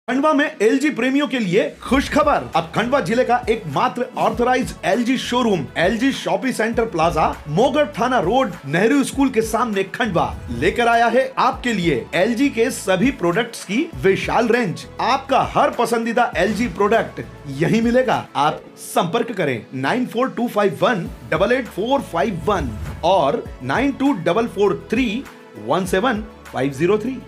खंडवा में एलजी प्रेमियों के लिए खुश खबर। अब खंडवा जिले का एकमात्र authorised LG showroom LG shopping centre plaza Mogarh थाना रोड नेहरू स्कूल के सामने खंडवा लेकर आया है आपके लिए एलजी के सभी प्रोडक्ट्स की विशाल रेंज। आपका हर पसंदीदा एलजी प्रोडक्ट यही मिलेगा। आप संपर्क करें 9425188451 और 9244317503।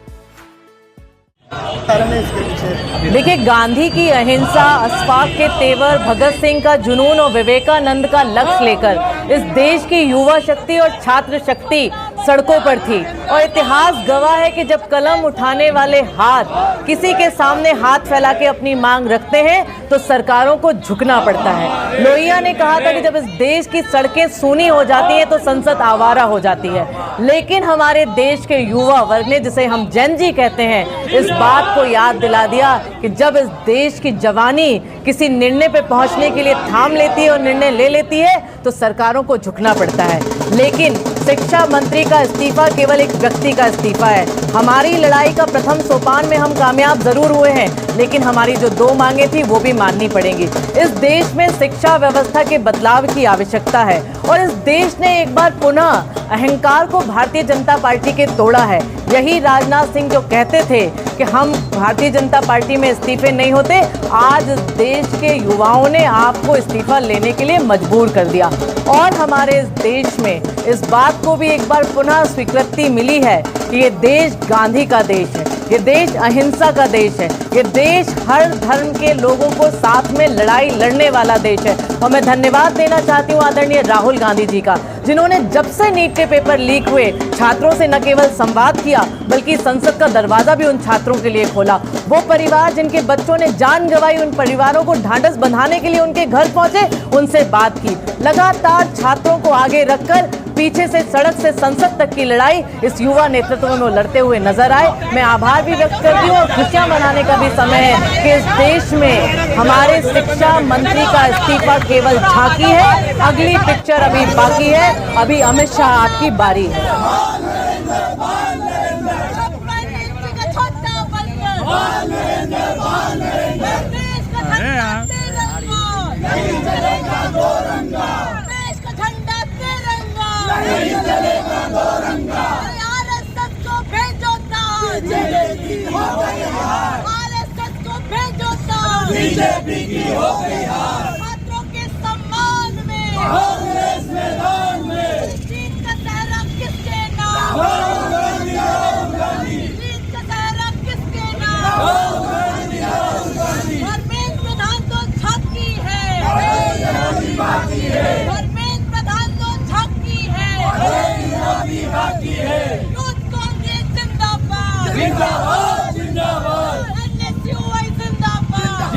देखिए, गांधी की अहिंसा, अशफाक के तेवर, भगत सिंह का जुनून और विवेकानंद का लक्ष्य लेकर इस देश की युवा शक्ति और छात्र शक्ति सड़कों पर थी। और इतिहास गवाह है कि जब कलम उठाने वाले हाथ किसी के सामने हाथ फैला के अपनी मांग रखते हैं तो सरकारों को झुकना पड़ता है। लोहिया ने कहा था कि जब इस देश की सड़कें सूनी हो जाती हैं तो संसद आवारा हो जाती है। लेकिन हमारे देश के युवा वर्ग ने, जिसे हम जेन जी कहते हैं, इस बात को याद दिला दिया कि जब इस देश की जवानी किसी निर्णय पे पहुंचने के लिए थाम लेती है और निर्णय ले लेती है तो सरकारों को झुकना पड़ता है। लेकिन शिक्षा मंत्री का इस्तीफा केवल एक व्यक्ति का इस्तीफा है। हमारी लड़ाई का प्रथम सोपान में हम कामयाब जरूर हुए हैं, लेकिन हमारी जो दो मांगे थी वो भी माननी पड़ेंगी। इस देश में शिक्षा व्यवस्था के बदलाव की आवश्यकता है और इस देश ने एक बार पुनः अहंकार को भारतीय जनता पार्टी के तोड़ा है। यही राजनाथ सिंह जो कहते थे कि हम भारतीय जनता पार्टी में इस्तीफे नहीं होते, आज देश के युवाओं ने आपको इस्तीफा लेने के लिए मजबूर कर दिया। और हमारे इस देश में इस बात को भी एक बार पुनः स्वीकृति मिली है कि ये देश गांधी का देश है, ये देश अहिंसा का देश है, ये देश हर धर्म के लोगों को साथ में लड़ाई लड़ने वाला देश है। और मैं धन्यवाद देना चाहती हूँ आदरणीय राहुल गांधी जी का, जिन्होंने जब से नीट के पेपर लीक हुए छात्रों से न केवल संवाद किया बल्कि संसद का दरवाजा भी उन छात्रों के लिए खोला। वो परिवार जिनके बच्चों ने जान गंवाई, उन परिवारों को ढांढस बंधाने के लिए उनके घर पहुंचे, उनसे बात की। लगातार छात्रों को आगे रखकर पीछे से सड़क से संसद तक की लड़ाई इस युवा नेतृत्व में वो लड़ते हुए नजर आए। मैं आभार भी व्यक्त करती हूँ और खुशियां मनाने का भी समय है कि इस देश में हमारे शिक्षा मंत्री का इस्तीफा केवल झांकी है। अगली पिक्चर अभी बाकी है, अभी अमित शाह आपकी बारी है। आरएसएस को भेजो ताज, आरएसएस को भेजो ताज, बीजेपी की हो गई हार। छात्रों के सम्मान में कांग्रेस मैदान में जीत का सहरा किसके नाम, जीत का सहरा किसके नाम। धर्मेंद्र प्रधान तो झांकी है, धर्मेंद्र प्रधान तो झांकी है। यूथ कांग्रेस जिंदाबाद, जिंदाबाद, जिंदाबाद, एनएसयूआई जिंदाबाद।